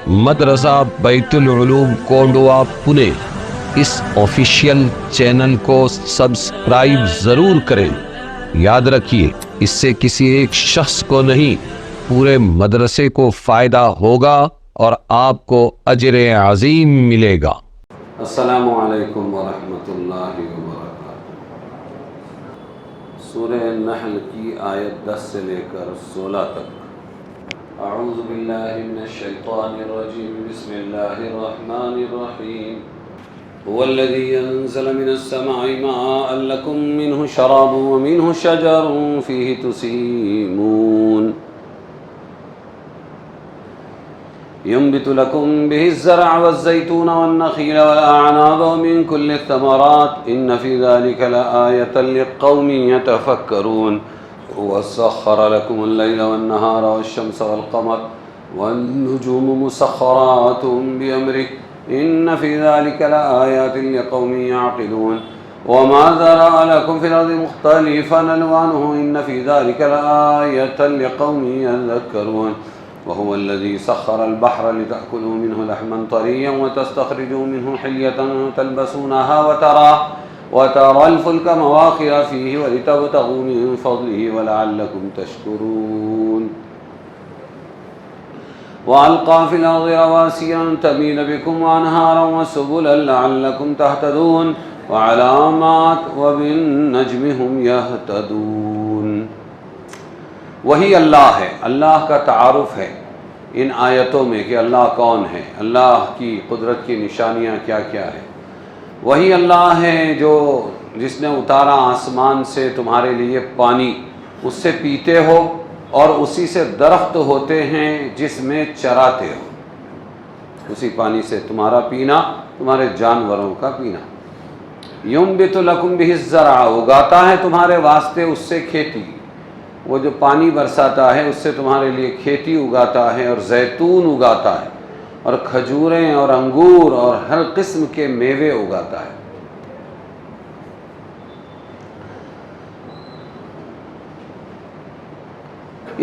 مدرسہ بیت العلوم کونڈوا پونے اس official channel کو سبسکرائب ضرور کریں۔ یاد رکھیے، اس سے کسی ایک شخص کو نہیں، پورے مدرسے کو فائدہ ہوگا اور آپ کو اجر عظیم ملے گا۔ السلام علیکم ورحمۃ اللہ وبرکاتہ۔ سورہ نحل کی آیت 10 سے لے کر 16 تک۔ اعوذ باللہ من الشیطان الرجیم، بسم اللہ الرحمن الرحیم۔ هو الذی انزل من السماء ماء لکم منہ شراب ومنہ شجر فیہ تسیمون ينبت لكم به الزرع والزيتون والنخيل والأعناب ومن كل الثمرات إن في ذلك لآية لقوم يتفكرون وسخر لكم الليل والنهار والشمس والقمر والنجوم مسخرات بأمره إن في ذلك لآيات لقوم يعقلون وما ذرأ لكم في الأرض مختلفا ألوانه إن في ذلك لآية لقوم يذكرون وهو الذي سخر البحر لتأكلوا منه لحما طريا وتستخرجوا منه حلية تلبسونها وترى الفلك مواخر فيه ولتبتغوا من فضله ولعلكم تشكرون وألقى في الأرض رواسي أن تميد بكم وأنهارا وسبلا لعلكم تهتدون وعلامات وبالنجم هم يهتدون۔ وہی اللہ ہے، اللہ کا تعارف ہے ان آیتوں میں کہ اللہ کون ہے، اللہ کی قدرت کی نشانیاں کیا کیا ہے۔ وہی اللہ ہے جس نے اتارا آسمان سے تمہارے لیے پانی، اس سے پیتے ہو اور اسی سے درخت ہوتے ہیں جس میں چراتے ہو۔ اسی پانی سے تمہارا پینا، تمہارے جانوروں کا پینا۔ ينبت لكم به الزرع، اگاتا ہے تمہارے واسطے اس سے کھیتی، وہ جو پانی برساتا ہے اس سے تمہارے لیے کھیتی اگاتا ہے اور زیتون اگاتا ہے اور کھجوریں اور انگور اور ہر قسم کے میوے اگاتا ہے۔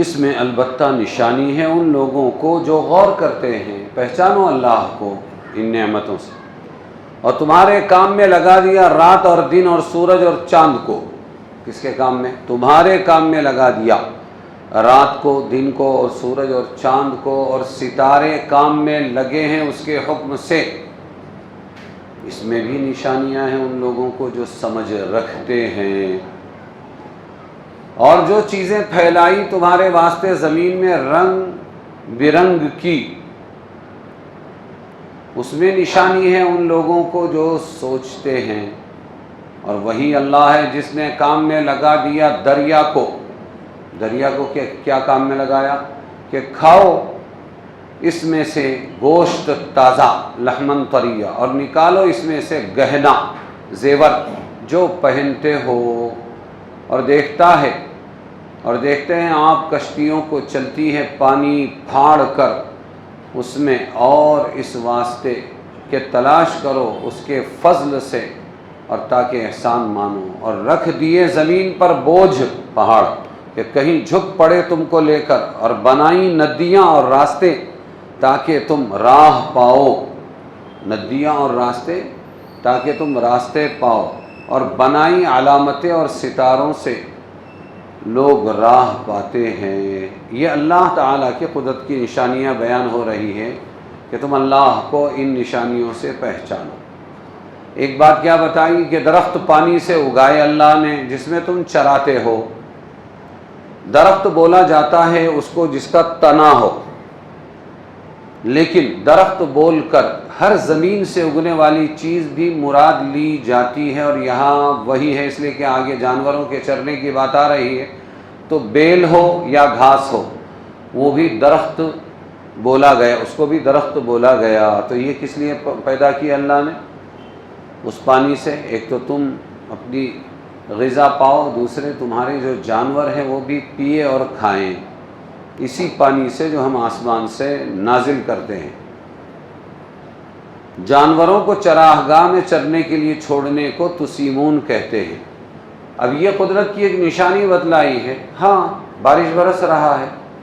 اس میں البتہ نشانی ہے ان لوگوں کو جو غور کرتے ہیں۔ پہچانو اللہ کو ان نعمتوں سے، اور تمہارے کام میں لگا دیا رات اور دن اور سورج اور چاند کو۔ کس کے کام میں؟ تمہارے کام میں لگا دیا، رات کو، دن کو اور سورج اور چاند کو، اور ستارے کام میں لگے ہیں اس کے حکم سے۔ اس میں بھی نشانیاں ہیں ان لوگوں کو جو سمجھ رکھتے ہیں۔ اور جو چیزیں پھیلائی تمہارے واسطے زمین میں رنگ برنگ کی، اس میں نشانی ہے ان لوگوں کو جو سوچتے ہیں۔ اور وہی اللہ ہے جس نے کام میں لگا دیا دریا کو۔ دریا کو کیا کام میں لگایا کہ کھاؤ اس میں سے گوشت تازہ، لحمن طریہ، اور نکالو اس میں سے گہنا زیور جو پہنتے ہو۔ اور دیکھتا ہے، اور دیکھتے ہیں آپ کشتیوں کو چلتی ہے پانی پھاڑ کر اس میں، اور اس واسطے کہ تلاش کرو اس کے فضل سے اور تاکہ احسان مانو۔ اور رکھ دیے زمین پر بوجھ پہاڑ کہ کہیں جھک پڑے تم کو لے کر، اور بنائی ندیاں اور راستے تاکہ تم راہ پاؤ۔ ندیاں اور راستے تاکہ تم راستے پاؤ، اور بنائی علامتیں اور ستاروں سے لوگ راہ پاتے ہیں۔ یہ اللہ تعالیٰ کی قدرت کی نشانیاں بیان ہو رہی ہے کہ تم اللہ کو ان نشانیوں سے پہچانو۔ ایک بات کیا بتائی کہ درخت پانی سے اگائے اللہ نے جس میں تم چراتے ہو۔ درخت بولا جاتا ہے اس کو جس کا تنا ہو، لیکن درخت بول کر ہر زمین سے اگنے والی چیز بھی مراد لی جاتی ہے، اور یہاں وہی ہے، اس لیے کہ آگے جانوروں کے چرنے کی بات آ رہی ہے۔ تو بیل ہو یا گھاس ہو، وہ بھی درخت بولا گیا، اس کو بھی درخت بولا گیا۔ تو یہ کس لیے پیدا کیا اللہ نے؟ اس پانی سے ایک تو تم اپنی غذا پاؤ، دوسرے تمہارے جو جانور ہیں وہ بھی پیے اور کھائیں اسی پانی سے جو ہم آسمان سے نازل کرتے ہیں۔ جانوروں کو چراگاہ میں چرنے کے لیے چھوڑنے کو تسیمون کہتے ہیں۔ اب یہ قدرت کی ایک نشانی بتلائی ہے، ہاں بارش برس رہا ہے،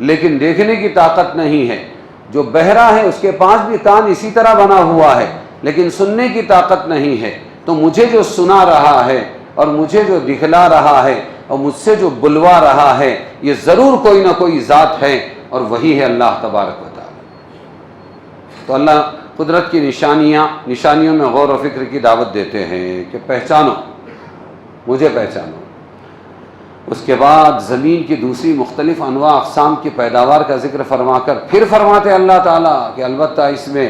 لیکن دیکھنے کی طاقت نہیں ہے. جو بہرا ہے اس کے پاس بھی کان اسی طرح بنا ہوا ہے لیکن سننے کی طاقت نہیں ہے. تو مجھے جو سنا رہا ہے اور مجھے جو دکھلا رہا ہے اور مجھ سے جو بلوا رہا ہے یہ ضرور کوئی نہ کوئی ذات ہے اور وہی ہے اللہ تبارک و تعالی. تو اللہ قدرت کی نشانیوں میں غور و فکر کی دعوت دیتے ہیں کہ پہچانو، مجھے پہچانو. اس کے بعد زمین کی دوسری مختلف انواع اقسام کی پیداوار کا ذکر فرما کر پھر فرماتے اللہ تعالیٰ کہ البتہ اس میں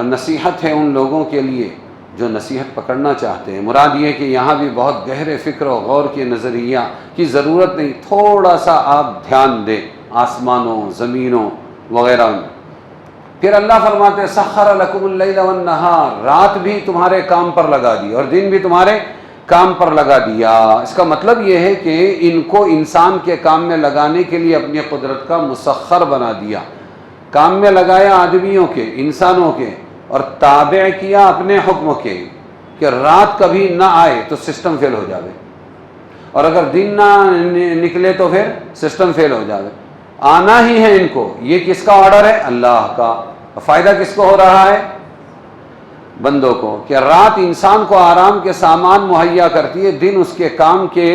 نصیحت ہے ان لوگوں کے لیے جو نصیحت پکڑنا چاہتے ہیں. مراد یہ کہ یہاں بھی بہت گہرے فکر و غور کے نظریہ کی ضرورت نہیں، تھوڑا سا آپ دھیان دیں آسمانوں زمینوں وغیرہ میں. پھر اللہ فرماتے ہیں سخر لکم اللیل والنہار، رات بھی تمہارے کام پر لگا دی اور دن بھی تمہارے کام پر لگا دیا. اس کا مطلب یہ ہے کہ ان کو انسان کے کام میں لگانے کے لیے اپنی قدرت کا مسخر بنا دیا. کام میں لگایا آدمیوں کے، انسانوں کے، اور تابع کیا اپنے حکم کے کہ رات کبھی نہ آئے تو سسٹم فیل ہو جاوے، اور اگر دن نہ نکلے تو پھر سسٹم فیل ہو جاوے. آنا ہی ہے ان کو. یہ کس کا آرڈر ہے؟ اللہ کا. فائدہ کس کو ہو رہا ہے؟ بندوں کو. کہ رات انسان کو آرام کے سامان مہیا کرتی ہے، دن اس کے کام کے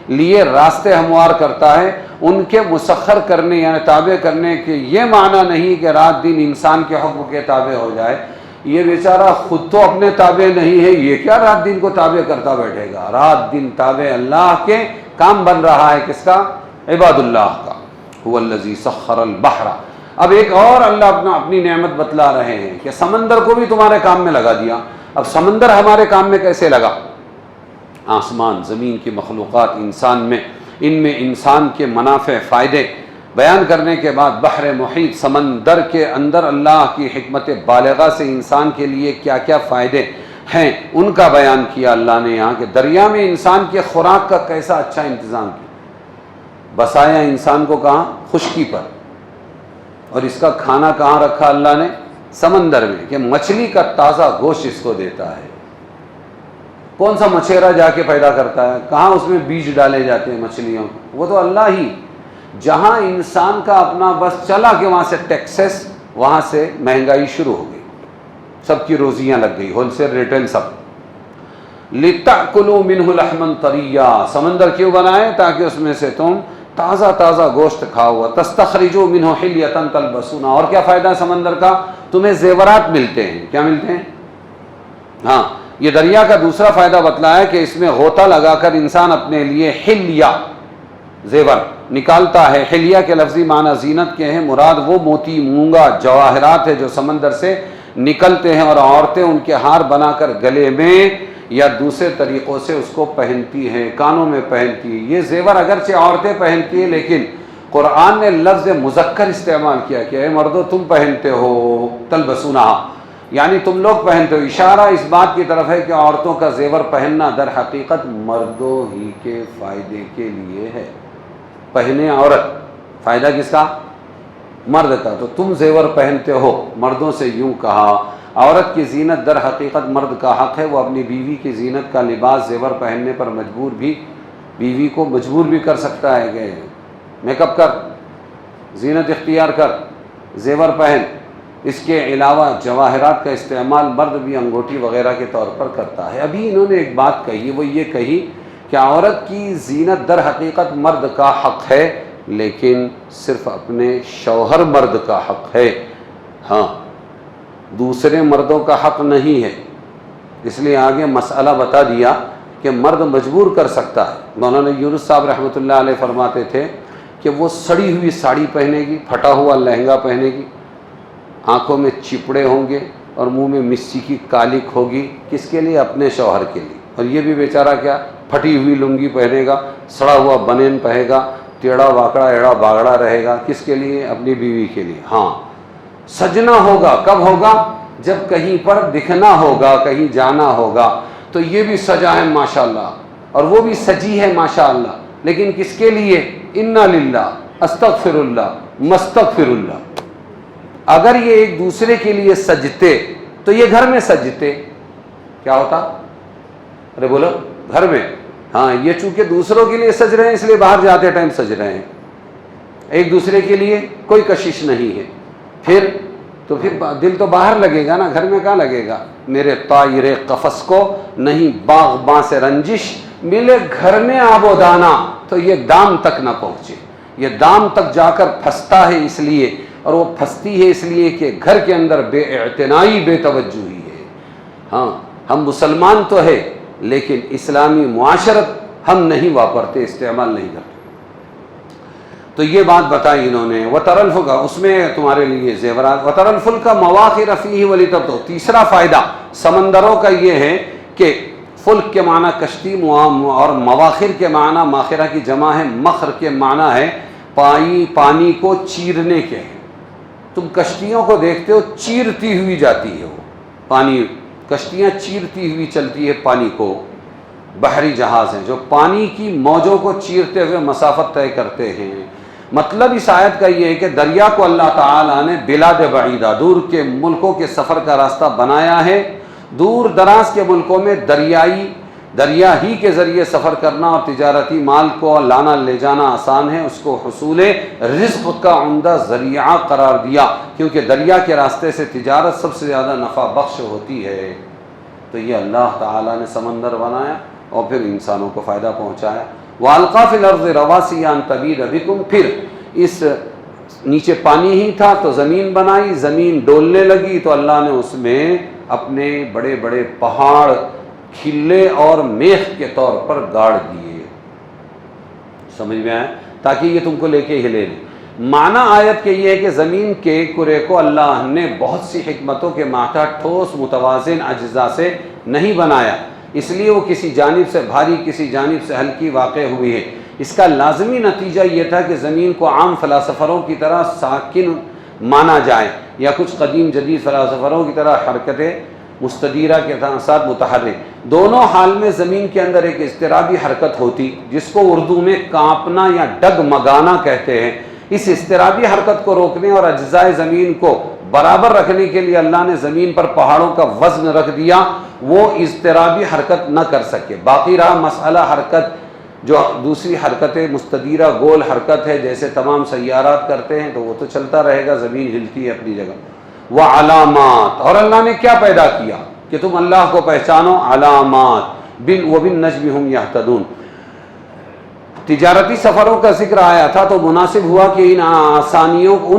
لیے راستے ہموار کرتا ہے. ان کے مسخر کرنے یعنی تابع کرنے کے یہ معنی نہیں کہ رات دن انسان کے حکم کے تابع ہو جائے. یہ بیچارہ خود تو اپنے تابع نہیں ہے، یہ کیا رات دن کو تابع کرتا بیٹھے گا؟ رات دن تابع اللہ کے، کام بن رہا ہے کس کا؟ عباد اللہ کا. هو الذی سخر البحر. اب ایک اور اللہ اپنی نعمت بتلا رہے ہیں کہ سمندر کو بھی تمہارے کام میں لگا دیا. اب سمندر ہمارے کام میں کیسے لگا؟ آسمان زمین کی مخلوقات ان میں انسان کے منافع فائدے بیان کرنے کے بعد بحر محیط سمندر کے اندر اللہ کی حکمت بالغہ سے انسان کے لیے کیا کیا فائدے ہیں ان کا بیان کیا اللہ نے یہاں. کہ دریا میں انسان کے خوراک کا کیسا اچھا انتظام کیا. بسایا انسان کو کہاں؟ خشکی پر. اور اس کا کھانا کہاں رکھا اللہ نے؟ سمندر میں. کہ مچھلی کا تازہ گوشت اس کو دیتا ہے. کون سا مچھیرا جا کے پیدا کرتا ہے؟ کہاں اس میں بیج ڈالے جاتے ہیں مچھلیوں؟ وہ تو اللہ ہی. جہاں انسان کا اپنا بس چلا کہ وہاں سے ٹیکسس، وہاں سے مہنگائی شروع ہو گئی، سب کی روزیاں لگ گئی، ہول سیل ریٹیل سب. لِتَأْكُلُوا مِنْهُ لَحْمًا طَرِيًّا. سمندر کیوں بنائے؟ تاکہ اس میں سے تم تازہ گوشت کھاؤ. تستخرجوا منه حلیۃ تلبسون. اور کیا فائدہ ہے سمندر کا؟ تمہیں زیورات ملتے ہیں. کیا ملتے ہیں؟ ہاں، یہ دریا کا دوسرا فائدہ بتلایا کہ اس میں غوطہ لگا کر انسان اپنے لیے حلیہ زیور نکالتا ہے. حلیہ کے لفظی معنی زینت کے ہیں. مراد وہ موتی مونگا جواہرات ہے جو سمندر سے نکلتے ہیں اور عورتیں ان کے ہار بنا کر گلے میں یا دوسرے طریقوں سے اس کو پہنتی ہیں، کانوں میں پہنتی ہیں. یہ زیور اگرچہ عورتیں پہنتی ہیں لیکن قرآن نے لفظ مذکر استعمال کیا کہ اے مردو تم پہنتے ہو. تلبسونہ یعنی تم لوگ پہنتے ہو. اشارہ اس بات کی طرف ہے کہ عورتوں کا زیور پہننا در حقیقت مردوں ہی کے فائدے کے لیے ہے. پہنے عورت، فائدہ کس کا؟ مرد کا. تو تم زیور پہنتے ہو. مردوں سے یوں کہا عورت کی زینت در حقیقت مرد کا حق ہے. وہ اپنی بیوی کی زینت کا لباس زیور پہننے پر بیوی کو مجبور بھی کر سکتا ہے کہ میک اپ کر، زینت اختیار کر، زیور پہن. اس کے علاوہ جواہرات کا استعمال مرد بھی انگوٹھی وغیرہ کے طور پر کرتا ہے. ابھی انہوں نے ایک بات کہی، وہ یہ کہی کہ عورت کی زینت در حقیقت مرد کا حق ہے لیکن صرف اپنے شوہر مرد کا حق ہے. ہاں، دوسرے مردوں کا حق نہیں ہے. اس لیے آگے مسئلہ بتا دیا کہ مرد مجبور کر سکتا ہے. مولانا یونس صاحب رحمۃ اللہ علیہ فرماتے تھے کہ وہ سڑی ہوئی ساڑی پہنے گی، پھٹا ہوا لہنگا پہنے گی، آنکھوں میں چپڑے ہوں گے اور منہ میں مسی کی کالک ہوگی. کس کے لیے؟ اپنے شوہر کے لیے. اور یہ بھی بیچارہ کیا پھٹی ہوئی لنگی پہنے گا، سڑا ہوا بنین پہنے گا، ٹیڑھا واکڑا ایڑا باگڑا رہے گا. کس کے لیے؟ اپنی بیوی کے لیے. ہاں، سجنا ہوگا. کب ہوگا؟ جب کہیں پر دکھنا ہوگا، کہیں جانا ہوگا. تو یہ بھی سجا ہے ماشاءاللہ اور وہ بھی سجی ہے ماشاءاللہ. لیکن کس کے لیے؟ انا للہ استغفر اللہ مستغفر اللہ. اگر یہ ایک دوسرے کے لیے سجتے تو یہ گھر میں سجتے کیا ہوتا؟ ارے بولو، گھر میں. ہاں، یہ چونکہ دوسروں کے لیے سج رہے ہیں اس لیے باہر جاتے ٹائم سج رہے ہیں. ایک دوسرے کے لیے کوئی کشش نہیں ہے، پھر دل تو باہر لگے گا نا، گھر میں کہاں لگے گا؟ میرے طائر قفس کو نہیں باغباں سے رنجش، ملے گھر میں آب و دانا تو یہ دام تک نہ پہنچے۔ یہ دام تک جا کر پھنستا ہے اس لیے، اور وہ پھنستی ہے اس لیے کہ گھر کے اندر بے اعتنائی، بے توجہی ہے۔ ہاں ہم مسلمان تو ہے لیکن اسلامی معاشرت ہم نہیں واپرتے، استعمال نہیں کرتے۔ تو یہ بات بتائی انہوں نے۔ وَتَرَى الْفُلْكَ، اس میں تمہارے لیے زیورات، وَتَرَى الْفُلْكَ مَوَاخِرَ فِيهِ وَلِتَبْتَغُوا، تیسرا فائدہ سمندروں کا یہ ہے کہ فلک کے معنی کشتی، اور مواخر کے معنی، ماخرہ کی جمع ہے، مخر کے معنی ہے پانی کو چیرنے کے ہیں۔ تم کشتیوں کو دیکھتے ہو چیرتی ہوئی جاتی ہے، وہ پانی، کشتیاں چیرتی ہوئی چلتی ہے پانی کو۔ بحری جہاز ہیں جو پانی کی موجوں کو چیرتے ہوئے مسافت طے کرتے ہیں۔ مطلب اس آیت کا یہ ہے کہ دریا کو اللہ تعالیٰ نے بلاد بعیدہ، دور کے ملکوں کے سفر کا راستہ بنایا ہے۔ دور دراز کے ملکوں میں دریا ہی کے ذریعے سفر کرنا اور تجارتی مال کو لانا لے جانا آسان ہے، اس کو حصول رزق کا عمدہ ذریعہ قرار دیا، کیونکہ دریا کے راستے سے تجارت سب سے زیادہ نفع بخش ہوتی ہے۔ تو یہ اللہ تعالیٰ نے سمندر بنایا اور پھر انسانوں کو فائدہ پہنچایا۔ وَأَلْقَى فِي الْأَرْضِ رَوَاسِيَ أَن تَمِيدَ بِكُمْ، پھر اس نیچے پانی ہی تھا تو زمین بنائی، زمین ڈولنے لگی تو اللہ نے اس میں اپنے بڑے بڑے پہاڑ کھلے اور میخ کے طور پر گاڑ دیے۔ سمجھ میں آیا؟ تاکہ یہ تم کو لے کے ہلے نہیں۔ معنی آیت کے یہ ہے کہ زمین کے کرے کو اللہ نے بہت سی حکمتوں کے ماتحت ٹھوس متوازن اجزاء سے نہیں بنایا، اس لیے وہ کسی جانب سے بھاری کسی جانب سے ہلکی واقع ہوئی ہے۔ اس کا لازمی نتیجہ یہ تھا کہ زمین کو عام فلاسفروں کی طرح ساکن مانا جائے، یا کچھ قدیم جدید فلاسفروں کی طرح حرکت مستدیرہ کے ساتھ متحرک۔ دونوں حال میں زمین کے اندر ایک اضطرابی حرکت ہوتی، جس کو اردو میں کانپنا یا ڈگمگانا کہتے ہیں۔ اس اضطرابی حرکت کو روکنے اور اجزاء زمین کو برابر رکھنے کے لیے اللہ نے زمین پر پہاڑوں کا وزن رکھ دیا، وہ اضطرابی حرکت نہ کر سکے۔ باقی رہا مسئلہ حرکت، جو دوسری حرکت مستدیرہ گول حرکت ہے، جیسے تمام سیارات کرتے ہیں، تو وہ تو چلتا رہے گا، زمین ہلتی ہے اپنی جگہ۔ وعلامات، اور اللہ نے کیا پیدا کیا کہ تم اللہ کو پہچانو؟ علامات، وبالنجم هم یہتدون۔ تجارتی سفروں کا ذکر آیا تھا تو مناسب ہوا کہ ان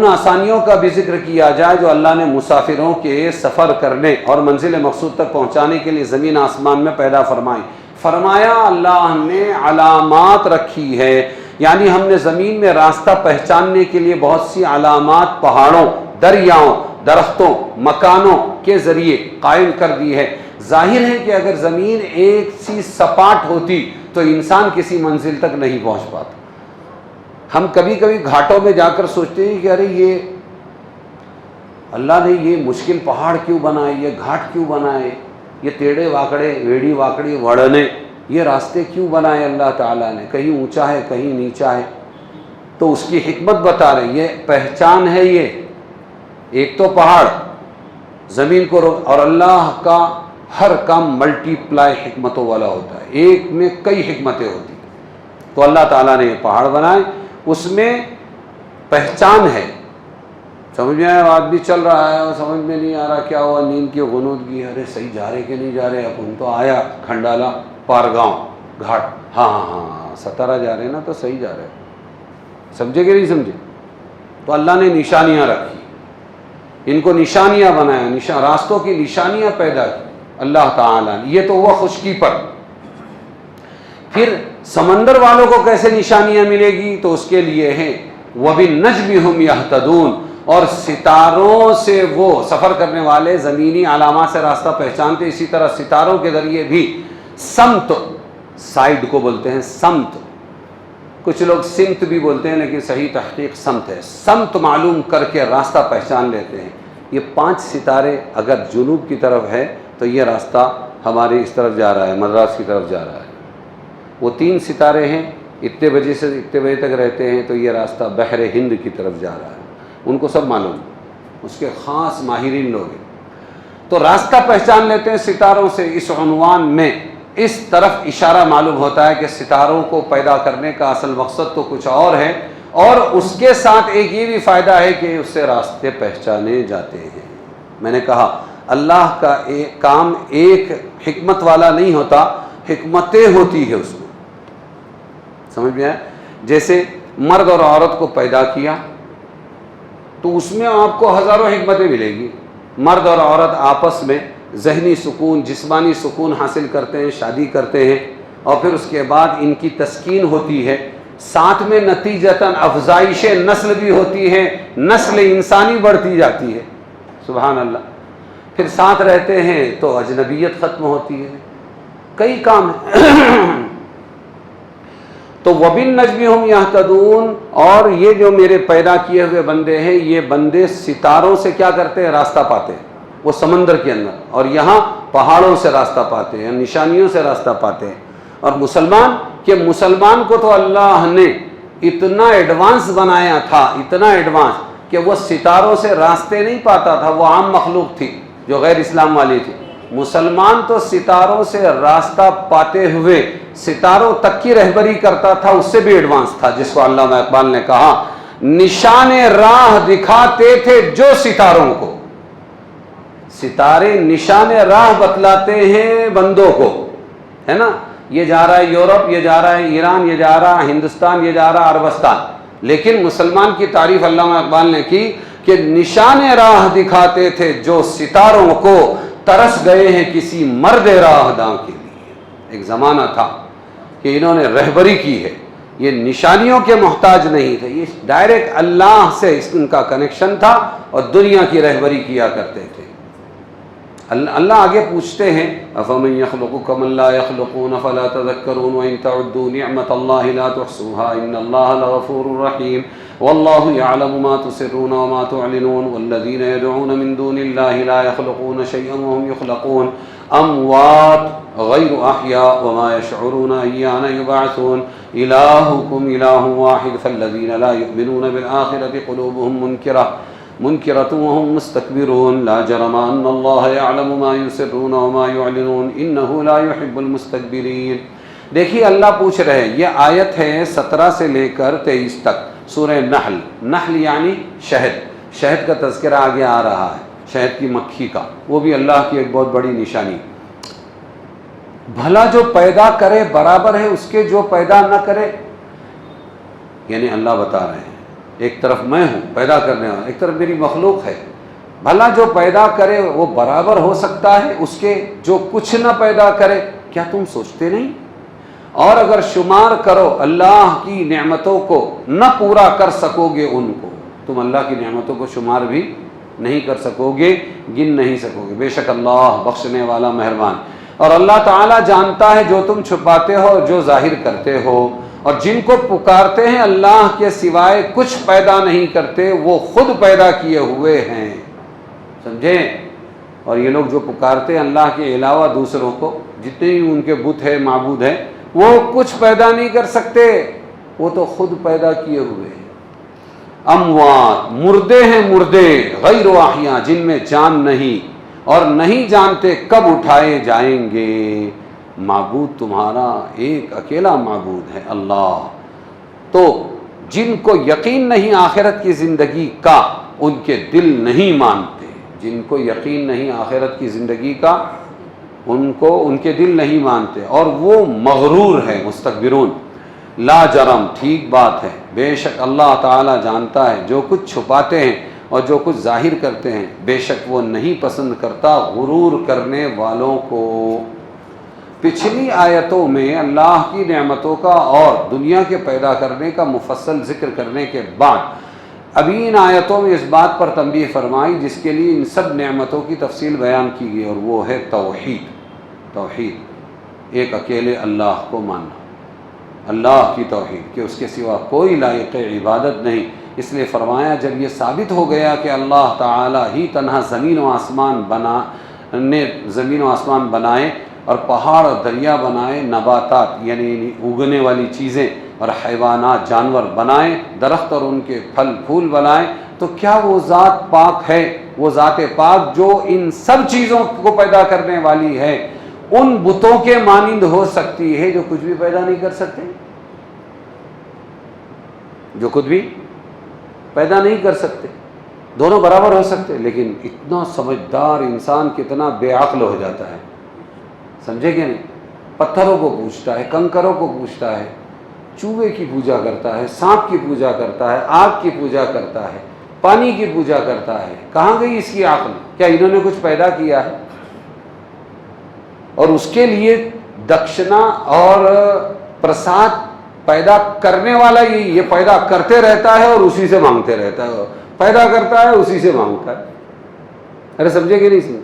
آسانیوں کا بھی ذکر کیا جائے جو اللہ نے مسافروں کے سفر کرنے اور منزل مقصود تک پہنچانے کے لیے زمین آسمان میں پیدا فرمائی۔ فرمایا اللہ نے علامات رکھی ہے، یعنی ہم نے زمین میں راستہ پہچاننے کے لیے بہت سی علامات پہاڑوں، دریاؤں، درختوں، مکانوں کے ذریعے قائم کر دی ہے۔ ظاہر ہے کہ اگر زمین ایک سی سپاٹ ہوتی تو انسان کسی منزل تک نہیں پہنچ پاتا۔ ہم کبھی کبھی گھاٹوں میں جا کر سوچتے ہیں کہ ارے یہ اللہ نے یہ مشکل پہاڑ کیوں بنائے، یہ گھاٹ کیوں بنائے، یہ ٹیڑھے واکڑے ویڑی واکڑی وڑنے، یہ راستے کیوں بنائے اللہ تعالیٰ نے، کہیں اونچا ہے کہیں نیچا ہے۔ تو اس کی حکمت بتا رہے، یہ پہچان ہے۔ یہ ایک تو پہاڑ زمین کو اور اللہ کا ہر کام ملٹی پلائی حکمتوں والا ہوتا ہے، ایک میں کئی حکمتیں ہوتی ہیں۔ تو اللہ تعالیٰ نے یہ پہاڑ بنائے، اس میں پہچان ہے۔ سمجھ میں آیا؟ آدمی چل رہا ہے اور سمجھ میں نہیں آ رہا کیا ہوا، نیند کی غنودگی، ارے صحیح جا رہے کہ نہیں جا رہے، اپن تو آیا کھنڈالا پارگاؤں گھاٹ، ہاں ستارہ جا رہے ہیں نا تو صحیح جا رہے، سمجھے کہ نہیں سمجھے؟ تو اللہ نے نشانیاں رکھی، ان کو نشانیاں بنایا، راستوں کی نشانیاں پیدا کی اللہ تعالیٰ نے۔ یہ تو ہوا خشکی پر۔ پھر سمندر والوں کو کیسے نشانیاں ملے گی؟ تو اس کے لیے ہے وَبِالنَّجْمِ هُمْ يَهْتَدُونَ، اور ستاروں سے وہ سفر کرنے والے زمینی علامات سے راستہ پہچانتے، اسی طرح ستاروں کے ذریعے بھی سمت، سائیڈ کو بولتے ہیں سمت، کچھ لوگ سمت بھی بولتے ہیں لیکن صحیح تحقیق سمت ہے، سمت معلوم کر کے راستہ پہچان لیتے ہیں۔ یہ 5 ستارے اگر جنوب کی طرف ہے تو یہ راستہ ہمارے اس طرف جا رہا ہے، مدراس کی طرف جا رہا ہے۔ وہ 3 ستارے ہیں، اتنے بجے سے اتنے بجے تک رہتے ہیں تو یہ راستہ بحر ہند کی طرف جا رہا ہے، ان کو سب معلوم، اس کے خاص ماہرین لوگ ہیں۔ تو راستہ پہچان لیتے ہیں ستاروں سے۔ اس عنوان میں اس طرف اشارہ معلوم ہوتا ہے کہ ستاروں کو پیدا کرنے کا اصل مقصد تو کچھ اور ہے، اور اس کے ساتھ ایک یہ بھی فائدہ ہے کہ اس سے راستے پہچانے جاتے ہیں۔ میں نے کہا اللہ کا ایک کام ایک حکمت والا نہیں ہوتا، حکمتیں ہوتی ہے اس میں، سمجھ میں آیا؟ جیسے مرد اور عورت کو پیدا کیا تو اس میں آپ کو ہزاروں حکمتیں ملے گی۔ مرد اور عورت آپس میں ذہنی سکون، جسمانی سکون حاصل کرتے ہیں، شادی کرتے ہیں، اور پھر اس کے بعد ان کی تسکین ہوتی ہے، ساتھ میں نتیجتاً افزائش نسل بھی ہوتی ہے، نسل انسانی بڑھتی جاتی ہے، سبحان اللہ۔ پھر ساتھ رہتے ہیں تو اجنبیت ختم ہوتی ہے، کئی کام ہیں۔ تو وَبِالنَّجْمِ هُمْ يَهْتَدُونَ، اور یہ جو میرے پیدا کیے ہوئے بندے ہیں، یہ بندے ستاروں سے کیا کرتے ہیں؟ راستہ پاتے ہیں۔ وہ سمندر کے اندر اور یہاں پہاڑوں سے راستہ پاتے ہیں، نشانیوں سے راستہ پاتے ہیں۔ اور مسلمان کو تو اللہ نے اتنا ایڈوانس بنایا تھا، اتنا ایڈوانس کہ وہ ستاروں سے راستے نہیں پاتا تھا، وہ عام مخلوق تھی جو غیر اسلام والی تھی۔ مسلمان تو ستاروں سے راستہ پاتے ہوئے ستاروں تک کی رہبری کرتا تھا، اس سے بھی ایڈوانس تھا، جس کو علامہ اقبال نے کہا نشان راہ دکھاتے تھے جو ستاروں کو۔ ستارے نشان راہ بتلاتے ہیں بندوں کو، ہے نا؟ یہ جا رہا ہے یورپ، یہ جا رہا ہے ایران، یہ جا رہا ہے ہندوستان، یہ جا رہا ہے عربستان، لیکن مسلمان کی تعریف علامہ اقبال نے کی کہ نشان راہ دکھاتے تھے جو ستاروں کو، ترس گئے ہیں کسی مرد راہ داں کے لیے۔ ایک زمانہ تھا کہ انہوں نے رہبری کی ہے، یہ نشانیوں کے محتاج نہیں تھے، یہ ڈائریکٹ اللہ سے ان کا کنیکشن تھا اور دنیا کی رہبری کیا کرتے تھے۔ اللہ آگے پوچھتے ہیں أَفَمَنْ يَخْلُقُ كَمَنْ لَا يَخْلُقُونَ فَلَا تَذَكَّرُونَ وَإِن تَعُدُّوا نِعْمَةَ اللَّهِ لَا تُحْصُوهَا إِنَّ اللَّهَ لَغَفُورٌ رَحِيمٌ وَاللَّهُ يَعْلَمُ مَا تُسِرُّونَ وَمَا تُعْلِنُونَ وَالَّذِينَ يَدْعُونَ مِن دُونِ اللَّهِ لَا يَخْلُقُونَ شَيْئًا وَهُمْ يُخْلَقُونَ أَمْوَاتٌ غَيْرُ أَحْيَاءٍ وَمَا يَشْعُرُونَ أَيَّانَ يُبْعَثُونَ إِلَٰهُكُمْ إِلَٰهٌ وَاحِدٌ فَالَّذِينَ لَا يُؤْمِنُونَ بِالْآخِرَةِ قُلُوبُهُم منكرة وهم مستكبرون لا جرم أن الله يعلم ما يسرون وما يعلنون إنه لا يحب المستكبرين۔ دیکھیے اللہ پوچھ رہے ہیں، یہ آیت ہے 17 سے لے کر 23 تک، سورہ نحل۔ نحل یعنی شہد، شہد کا تذکرہ آگے آ رہا ہے، شہد کی مکھی کا، وہ بھی اللہ کی ایک بہت بڑی نشانی۔ بھلا جو پیدا کرے برابر ہے اس کے جو پیدا نہ کرے، یعنی اللہ بتا رہے ہیں ایک طرف میں ہوں پیدا کرنے والا، ایک طرف میری مخلوق ہے، بھلا جو پیدا کرے وہ برابر ہو سکتا ہے اس کے جو کچھ نہ پیدا کرے؟ کیا تم سوچتے نہیں؟ اور اگر شمار کرو اللہ کی نعمتوں کو نہ پورا کر سکو گے ان کو، تم اللہ کی نعمتوں کو شمار بھی نہیں کر سکو گے، گن نہیں سکو گے۔ بے شک اللہ بخشنے والا مہربان، اور اللہ تعالیٰ جانتا ہے جو تم چھپاتے ہو جو ظاہر کرتے ہو، اور جن کو پکارتے ہیں اللہ کے سوائے کچھ پیدا نہیں کرتے، وہ خود پیدا کیے ہوئے ہیں، سمجھیں؟ اور یہ لوگ جو پکارتے ہیں اللہ کے علاوہ دوسروں کو، جتنے بھی ان کے بت ہیں معبود ہیں، وہ کچھ پیدا نہیں کر سکتے، وہ تو خود پیدا کیے ہوئے ہیں۔ اموات، مردے ہیں، مردے، غیر احیاء، جن میں جان نہیں اور نہیں جانتے کب اٹھائے جائیں گے۔ معبود تمہارا ایک اکیلا معبود ہے اللہ۔ تو جن کو یقین نہیں آخرت کی زندگی کا، ان کے دل نہیں مانتے، جن کو یقین نہیں آخرت کی زندگی کا، ان کے دل نہیں مانتے، اور وہ مغرور ہے، مستکبرون۔ لا جرم، ٹھیک بات ہے، بے شک اللہ تعالیٰ جانتا ہے جو کچھ چھپاتے ہیں اور جو کچھ ظاہر کرتے ہیں، بے شک وہ نہیں پسند کرتا غرور کرنے والوں کو۔ پچھلی آیتوں میں اللہ کی نعمتوں کا اور دنیا کے پیدا کرنے کا مفصل ذکر کرنے کے بعد ابھی ان آیتوں میں اس بات پر تنبیہ فرمائی جس کے لیے ان سب نعمتوں کی تفصیل بیان کی گئی، اور وہ ہے توحید۔ توحید، ایک اکیلے اللہ کو ماننا، اللہ کی توحید کہ اس کے سوا کوئی لائق عبادت نہیں۔ اس لیے فرمایا جب یہ ثابت ہو گیا کہ اللہ تعالی ہی تنہا زمین و آسمان بنائے اور پہاڑ اور دریا بنائے، نباتات یعنی اگنے والی چیزیں اور حیوانات جانور بنائے، درخت اور ان کے پھل پھول بنائے، تو کیا وہ ذات پاک ہے، وہ ذات پاک جو ان سب چیزوں کو پیدا کرنے والی ہے، ان بتوں کے مانند ہو سکتی ہے جو کچھ بھی پیدا نہیں کر سکتے؟ جو خود بھی پیدا نہیں کر سکتے. دونوں برابر ہو سکتے, لیکن اتنا سمجھدار انسان کتنا بے عقل ہو جاتا ہے, سمجھے کہ نہیں؟ پتھروں کو پوجتا ہے, کنکروں کو پوجتا ہے, چوہے کی پوجا کرتا ہے, سانپ کی پوجا کرتا ہے, آگ کی پوجا کرتا ہے, پانی کی پوجا کرتا ہے. کہاں گئی اس کی عقل؟ کیا انہوں نے کچھ پیدا کیا ہے؟ اور اس کے لیے دکشنا اور پرساد پیدا کرنے والا یہ پیدا کرتے رہتا ہے اور اسی سے مانگتے رہتا ہے, پیدا کرتا ہے اسی سے مانگتا ہے. ارے سمجھے کہ نہیں اس میں؟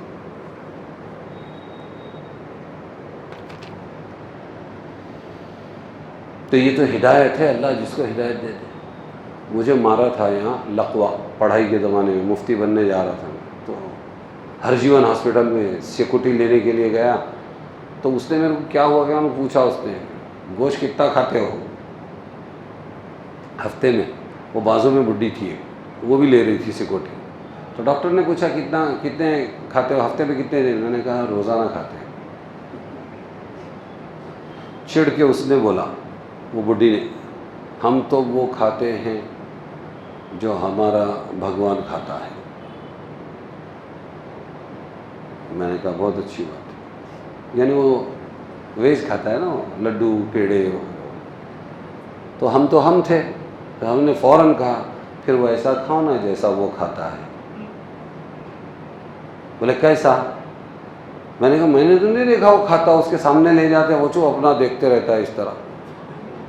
تو یہ تو ہدایت ہے, اللہ جس کو ہدایت دیتے. مجھے مارا تھا یہاں لقوہ پڑھائی کے زمانے میں, مفتی بننے جا رہا تھا, تو ہرجیون ہاسپٹل میں سیکورٹی لینے کے لیے گیا, تو اس نے میرے کو کیا ہوا کیا پوچھا, اس نے گوشت کتنا کھاتے ہو ہفتے میں؟ وہ بازو میں بڈھی تھی, وہ بھی لے رہی تھی سیکورٹی. تو ڈاکٹر نے پوچھا کتنے کھاتے ہو ہفتے میں کتنے دن؟ میں نے کہا روزانہ کھاتے ہیں. چڑ کے اس نے بولا, وہ بڈھی نے, ہم تو وہ کھاتے ہیں جو ہمارا بھگوان کھاتا ہے. میں نے کہا بہت اچھی بات ہے, یعنی وہ ویج کھاتا ہے نا, لڈو پیڑے. تو ہم تھے, تو ہم نے فوراً کہا پھر وہ ایسا کھاؤ نا جیسا وہ کھاتا ہے. بولے کیسا؟ میں نے کہا میں نے تو نہیں دیکھا وہ کھاتا, اس کے سامنے لے جاتے ہیں, وہ چو اپنا دیکھتے رہتا ہے اس طرح.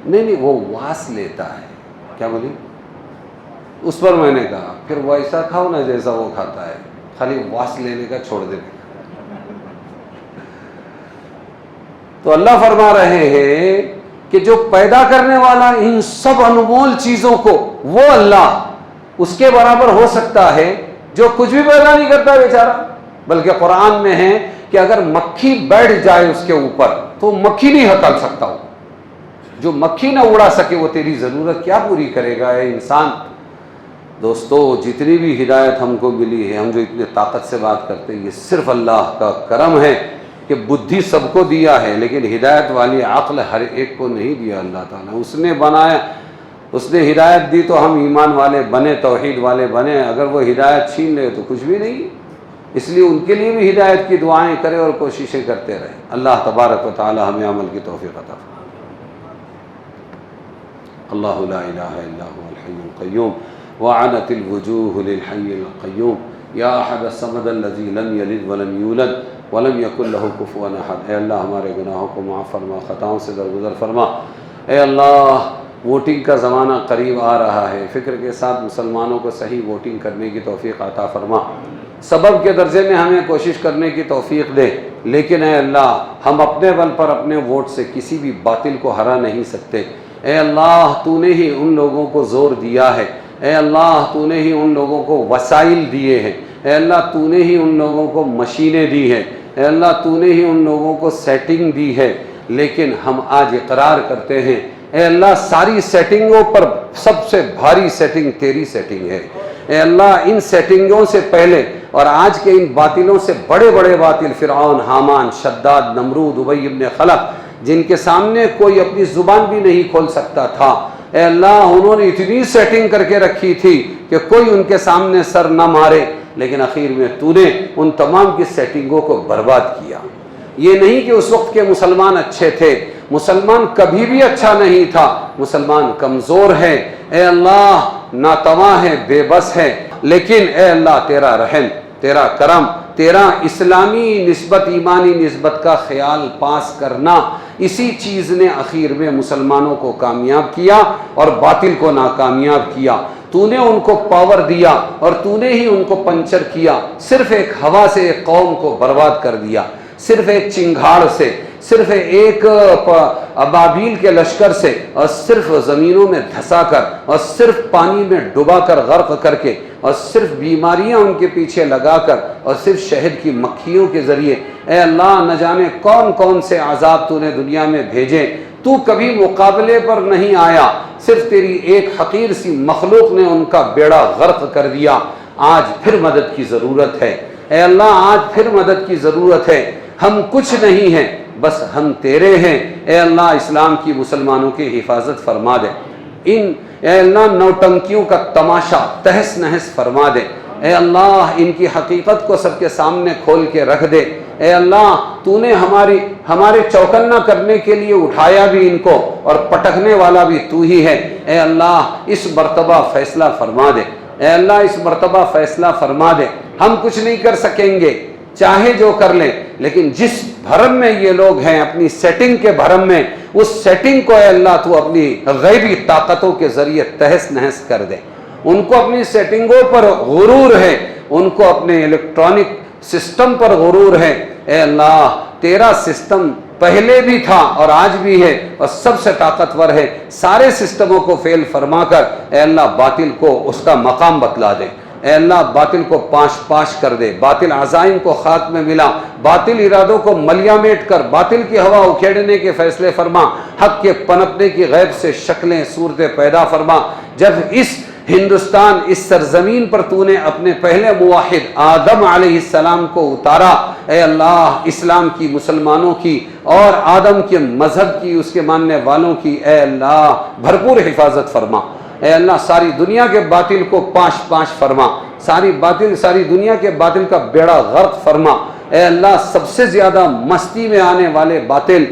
نہیں وہ واس لیتا ہے. کیا بولی؟ اس پر میں نے کہا پھر وہ ایسا کھاؤ نا جیسا وہ کھاتا ہے, خالی واس لینے کا چھوڑ دینے کا. تو اللہ فرما رہے ہیں کہ جو پیدا کرنے والا ان سب انمول چیزوں کو, وہ اللہ اس کے برابر ہو سکتا ہے جو کچھ بھی پیدا نہیں کرتا بیچارہ. بلکہ قرآن میں ہے کہ اگر مکھی بیٹھ جائے اس کے اوپر تو مکھی نہیں ہٹا سکتا. ہو جو مکھی نہ اڑا سکے وہ تیری ضرورت کیا پوری کرے گا اے انسان. دوستو جتنی بھی ہدایت ہم کو ملی ہے, ہم جو اتنے طاقت سے بات کرتے ہیں, یہ صرف اللہ کا کرم ہے کہ بدھی سب کو دیا ہے, لیکن ہدایت والی عقل ہر ایک کو نہیں دیا اللہ تعالیٰ. اس نے بنایا, اس نے ہدایت دی تو ہم ایمان والے بنے, توحید والے بنے. اگر وہ ہدایت چھین لے تو کچھ بھی نہیں. اس لیے ان کے لیے بھی ہدایت کی دعائیں کرے اور کوششیں کرتے رہے. اللہ تبارک و تعالی ہمیں عمل کی توفیق عطا فرمائے. اللہ لا الہ الا هو الحی القیوم وعنت الوجوہ للحی القیوم یا احد الصمد الذی لم یلد ولم یولد ولم یکن لہ کفوا احد. اے اللہ ہمارے گناہوں کو معاف فرما, خطاؤں سے درگزر فرما. اے اللہ ووٹنگ کا زمانہ قریب آ رہا ہے, فکر کے ساتھ مسلمانوں کو صحیح ووٹنگ کرنے کی توفیق عطا فرما. سبب کے درجے میں ہمیں کوشش کرنے کی توفیق دے, لیکن اے اللہ ہم اپنے بل پر اپنے ووٹ سے کسی بھی باطل کو ہرا نہیں سکتے. اے اللہ تو نے ہی ان لوگوں کو زور دیا ہے, اے اللہ تو نے ہی ان لوگوں کو وسائل دیے ہیں, اے اللہ تو نے ہی ان لوگوں کو مشینیں دی ہیں, اے اللہ تو نے ہی ان لوگوں کو سیٹنگ دی ہے. لیکن ہم آج اقرار کرتے ہیں اے اللہ ساری سیٹنگوں پر سب سے بھاری سیٹنگ تیری سیٹنگ ہے. اے اللہ ان سیٹنگوں سے پہلے اور آج کے ان باطلوں سے بڑے بڑے باطل, فرعون, حامان, شداد, نمرود, ابی ابن خلف, جن کے سامنے کوئی اپنی زبان بھی نہیں کھول سکتا تھا, اے اللہ انہوں نے اتنی سیٹنگ کر کے رکھی تھی کہ کوئی ان کے سامنے سر نہ مارے, لیکن اخیر میں تو نے ان تمام کی سیٹنگوں کو برباد کیا. یہ نہیں کہ اس وقت کے مسلمان اچھے تھے, مسلمان کبھی بھی اچھا نہیں تھا, مسلمان کمزور ہے, اے اللہ ناتواں ہے, بے بس ہے. لیکن اے اللہ تیرا رحم, تیرا کرم, تیرا اسلامی نسبت, ایمانی نسبت کا خیال پاس کرنا, اسی چیز نے اخیر میں مسلمانوں کو کامیاب کیا اور باطل کو ناکامیاب کیا. تو نے ان کو پاور دیا اور تو نے ہی ان کو پنچر کیا. صرف ایک ہوا سے ایک قوم کو برباد کر دیا, صرف ایک چنگھاڑ سے, صرف ایک ابابیل کے لشکر سے, اور صرف زمینوں میں دھسا کر, اور صرف پانی میں ڈبا کر غرق کر کے, اور صرف بیماریاں ان کے پیچھے لگا کر, اور صرف شہد کی مکھیوں کے ذریعے. اے اللہ نہ جانے کون کون سے عذاب تو نے دنیا میں بھیجے, تو کبھی مقابلے پر نہیں آیا, صرف تیری ایک حقیر سی مخلوق نے ان کا بیڑا غرق کر دیا. آج پھر مدد کی ضرورت ہے اے اللہ, آج پھر مدد کی ضرورت ہے. ہم کچھ نہیں ہیں, بس ہم تیرے ہیں. اے اللہ اسلام کی, مسلمانوں کی حفاظت فرما دے. اے اللہ نوٹنکیوں کا تماشا تہس نہس فرما دے، اے اللہ ان کی حقیقت کو سب کے سامنے کھول کے رکھ دے، اے اللہ تو نے ہمارے چوکنا کرنے کے لیے اٹھایا بھی ان کو اور پٹکنے والا بھی تو ہی ہے، اے اللہ اس مرتبہ فیصلہ فرما دے، اے اللہ اس مرتبہ فیصلہ فرما دے۔ ہم کچھ نہیں کر سکیں گے چاہے جو کر لیں، لیکن جس بھرم میں یہ لوگ ہیں، اپنی سیٹنگ کے بھرم میں، اس سیٹنگ کو اے اللہ تو اپنی غیبی طاقتوں کے ذریعے تہس نہس کر دے۔ ان کو اپنی سیٹنگوں پر غرور ہے، ان کو اپنے الیکٹرانک سسٹم پر غرور ہے، اے اللہ تیرا سسٹم پہلے بھی تھا اور آج بھی ہے اور سب سے طاقتور ہے، سارے سسٹموں کو فیل فرما کر اے اللہ باطل کو اس کا مقام بتلا دے، اے اللہ باطل کو پاش کر دے، باطل عزائم کو خاک میں ملا، باطل ارادوں کو ملیا میٹ کر باطل کی ہوا اکھیڑنے کے فیصلے فرما، حق کے پنپنے کی غیب سے شکلیں صورتیں پیدا فرما۔ جب اس ہندوستان اس سرزمین پر تو نے اپنے پہلے موحد آدم علیہ السلام کو اتارا، اے اللہ اسلام کی، مسلمانوں کی اور آدم کے مذہب کی، اس کے ماننے والوں کی اے اللہ بھرپور حفاظت فرما، اے اللہ ساری دنیا کے باطل کو پاش فرما، ساری دنیا کے باطل کا بیڑا غرق فرما، اے اللہ سب سے زیادہ مستی میں آنے والے باطل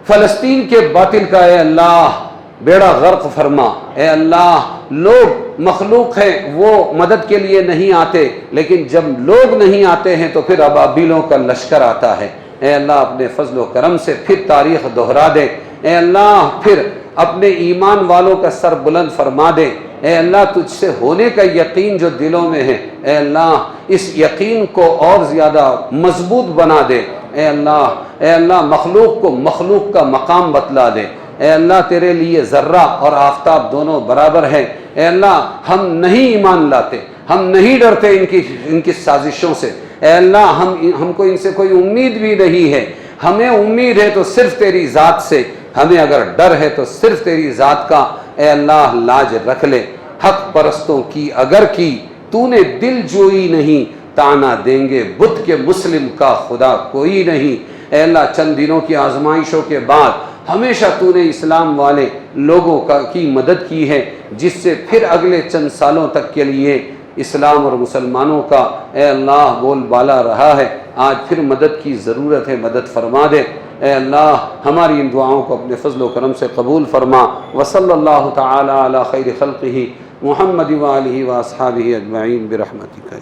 فلسطین کے باطل کا اے اللہ بیڑا غرق فرما، اے اللہ لوگ مخلوق ہیں وہ مدد کے لیے نہیں آتے، لیکن جب لوگ نہیں آتے ہیں تو پھر ابابیلوں کا لشکر آتا ہے، اے اللہ اپنے فضل و کرم سے پھر تاریخ دہرا دے، اے اللہ پھر اپنے ایمان والوں کا سر بلند فرما دے، اے اللہ تجھ سے ہونے کا یقین جو دلوں میں ہے اے اللہ اس یقین کو اور زیادہ مضبوط بنا دے، اے اللہ مخلوق کو مخلوق کا مقام بتلا دے، اے اللہ تیرے لیے ذرہ اور آفتاب دونوں برابر ہیں، اے اللہ ہم نہیں ایمان لاتے، ہم نہیں ڈرتے ان کی سازشوں سے، اے اللہ ہم کو ان سے کوئی امید بھی نہیں ہے، ہمیں امید ہے تو صرف تیری ذات سے، ہمیں اگر ڈر ہے تو صرف تیری ذات کا، اے اللہ لاج رکھ لے، حق پرستوں کی اگر کی تو نے دل جوئی نہیں، تانا دیں گے بت کے مسلم کا خدا کوئی نہیں، اے اللہ چند دنوں کی آزمائشوں کے بعد ہمیشہ تو نے اسلام والے لوگوں کی مدد کی ہے، جس سے پھر اگلے چند سالوں تک کے لیے اسلام اور مسلمانوں کا اے اللہ بول بالا رہا ہے، آج پھر مدد کی ضرورت ہے، مدد فرما دے، اے اللہ ہماری ان دعاؤں کو اپنے فضل و کرم سے قبول فرما، وصلی اللہ تعالی علی خیر خلقہ محمد وآلہ واصحابہ اجمعین برحمتک۔